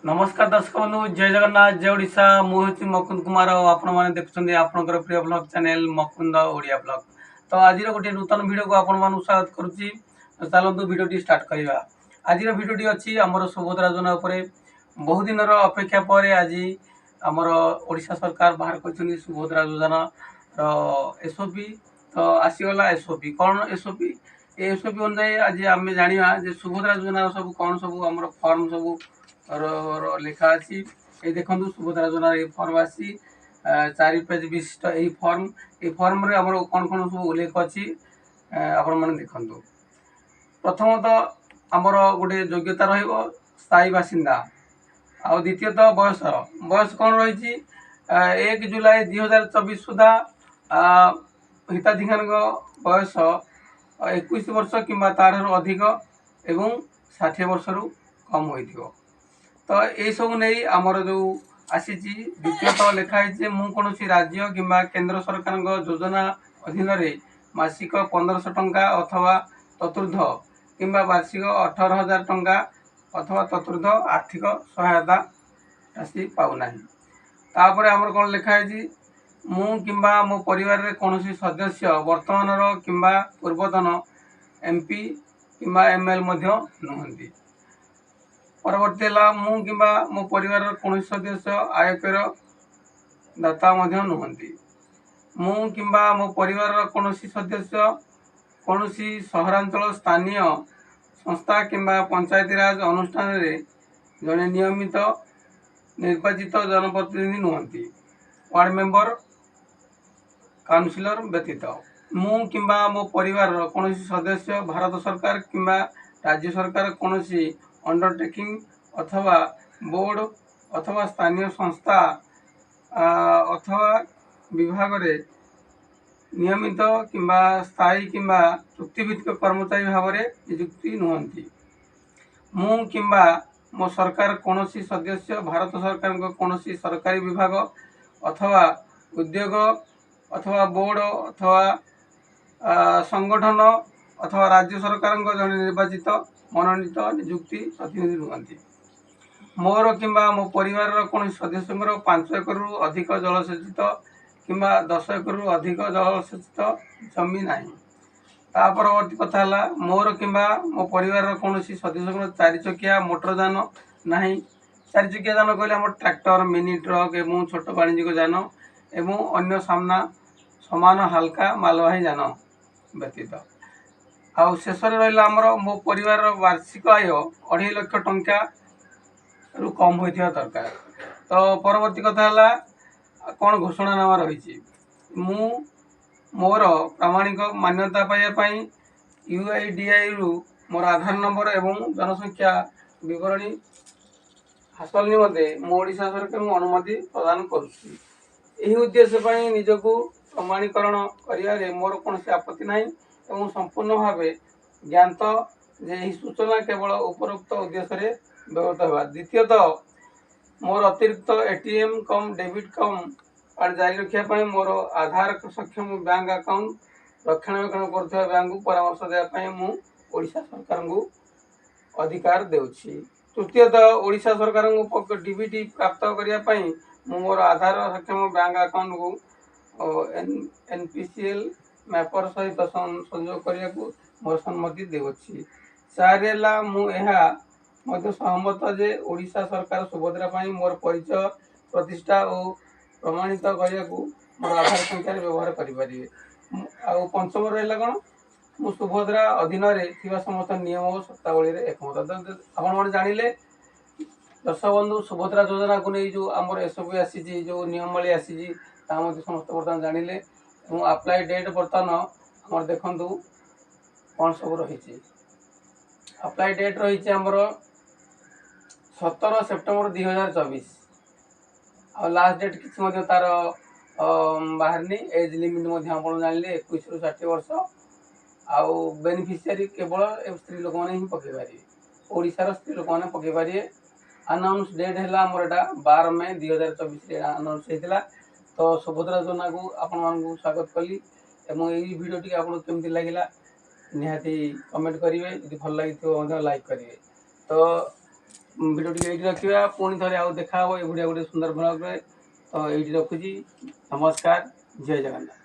नमस्कार दर्शक बंधु जय जगन्नाथ जय ओडिशा मुझे मुकुंद कुमार और आपण मैंने देखुं आपंकर प्रिय blog channel Mukund Odia blog. तो आज गोटे नूतन वीडियो को आपण स्वागत करुच्ची। चलतु वीडियो स्टार्ट करवा। आज वीडियोटी अच्छी आमर सुभद्रा योजना बहुत दिन अपेक्षा पर आज आमर ओडिशा सरकार बाहर कर सुभद्रा योजना एसओपी। तो आसीगला एसओपी कौन एसओपी एसओपी अनुसार आज आम जाना सुभद्रा योजना सब कौन सब आम फर्म सब लिखा अच्छी ये देखो सुभद्रा योजना ये फर्म आसी 4 पेज विशिष्ट यही फर्म रे हमर कौन कौन सब उल्लेख अच्छी आपण मैंने देखु। प्रथमतः आमर गोटे योग्यता स्थायी बासिंदा आ द्वितीयतः बयस कौन रही 1 जुलाई 2024 सुधा हिताधिकारी बयस 21 वर्ष कि तार अधिक एवं 60 वर्ष रु कम हो। तो ये सब नहीं आमर जो आसी द्वितीयतः लिखाई कौन राज्य कि केंद्र सरकार योजना अधीन मासिक 1500 टंका अथवा चतुर्थ कि वार्षिक 18,000 टंका अथवा चतुर्थ आर्थिक सहायता राशि पाऊना। तापर आमर कौन लिखाई कि मो परिवार रे कौन सदस्य वर्तमान कि पूर्वतन एमपी कि एमएल नुहति। परवर्ती कि मो परिवार कौन सदस्य आयकर दाता नुहति। कि मो परिवार कौन सदस्य कौन सहरांचल स्थानीय संस्था कि पंचायती राज अनुष्ठान रे जड़े नियमित निर्वाचित जनप्रतिनिधि नुहति वार्ड मेंबर काउंसिलर व्यतीत। कि मो परिवार कौन सदस्य भारत सरकार कि राज्य सरकार कौन अंडरटेकिंग अथवा बोर्ड अथवा स्थानीय संस्था अथवा विभाग रे नियमित कि स्थायी कि चुक्तिभित्तिक कर्मचारी भाव में नियुक्ति नुहति। कि मो सरकार कौन सदस्य भारत सरकार कौन सरकारी विभाग अथवा उद्योग अथवा बोर्ड अथवा संगठन अथवा राज्य सरकार जड़े निर्वाचित मनोनीत नियुक्ति प्रतिनिधि नुहति। मोर कि मो परिवार कौन सदस्य 5 एकड़ रु अधिक जलसेचित कि 10 एकड़ रु अधिक जलसेचित जमी ना। परवर्ती कथा मोर कि मो परिवार कौन सदस्य 4 चकिया मोटर जान ना। 4 चकिया जान कहले आम ट्रैक्टर मिनी ट्रक एवं छोट वाणिज्यिक जान एवं अन्य सामान हल्का मालवाही जान व्यतीत। आउ शेष रहा मो परिवार वार्षिक आय 2.5 लाख टंका रु कम होता दरकार। तो परवर्ती कथा कौन घोषणानामा रही मोर प्रामाणिक मान्यता पाइबापी यूआईडीआई रु मोर आधार नंबर एवं जनसंख्या विवरणी हासिल निमंते मो ओडिशा सरकार अनुमति प्रदान करुच्ची। यही उद्देश्य निजक प्रमाणीकरण कर मोर कौन आपत्ति ना एवं संपूर्ण भाव ज्ञात जे सूचना केवल उपरोक्त उद्देश्य व्यवहृत होगा। द्वितीयतः मोर अतिरिक्त एटीएम कम डेबिट कम कार्ड जारी रखापी मोर आधार सक्षम बैंक अकाउंट रक्षणाबेक्षण कर बैंक को परामर्श देवाई मुझा सरकार को अधिकार देउछि। तृतीयतः ओडिशा सरकार को डीबीटी प्राप्त करने मोर आधार सक्षम बैंक अकाउंट को एनपीसीएल मैपर सहित संयोग करने को मोर सम्मति देउछि। 4 मु सहमत जे ओडिशा सरकार सुभद्रा मोर परिचय प्रतिष्ठा और प्रमाणित करने को मोर आधार संख्या व्यवहार करें। आउ पंचम रहा कौन मु सुभद्रा अधीन समस्त नियम और शर्तावली एकमत। आप जानिले दर्शक बंधु सुभद्रा योजना को नहीं जो आम एसओपी आसी जो नियमावली आसी समस्त बर्तमान जानिले। अप्लाई डेट बर्तमान आम देखु कौन सब रही। अप्लाई डेट रही आमर 17 सेप्टेम्बर 2024 आ लास्ट डेट किसी तार बाहर एज लिमिट जानिले 21 रु 60 वर्ष। आउ बेनिफिशियरी केवल स्त्री लोक मैंने ही पकई पारे ओडिशार स्त्री लोक मैंने पकई पारे। अनाउंस डेट है आमर एटा 12 मई 2024 अनाउंस होता। तो सुभद्रा योजना को आपण स्वागत कली एवं यही वीडियो टी आपको केमती लगे निहाती कमेंट करेंगे। यदि भल लगी लाइक करेंगे। तो ଭିଡ଼ିଓଟି ଏଇଠି ରଖିବା। ପୁଣି ଥରେ ଆଉ ଦେଖା ହେବ ଏଭଳିଆ ଗୋଟେ ସୁନ୍ଦର ବ୍ଲଗ୍ରେ। ତ ଏଇଠି ରଖୁଛି। ନମସ୍କାର। ଜୟ ଜଗନ୍ନାଥ।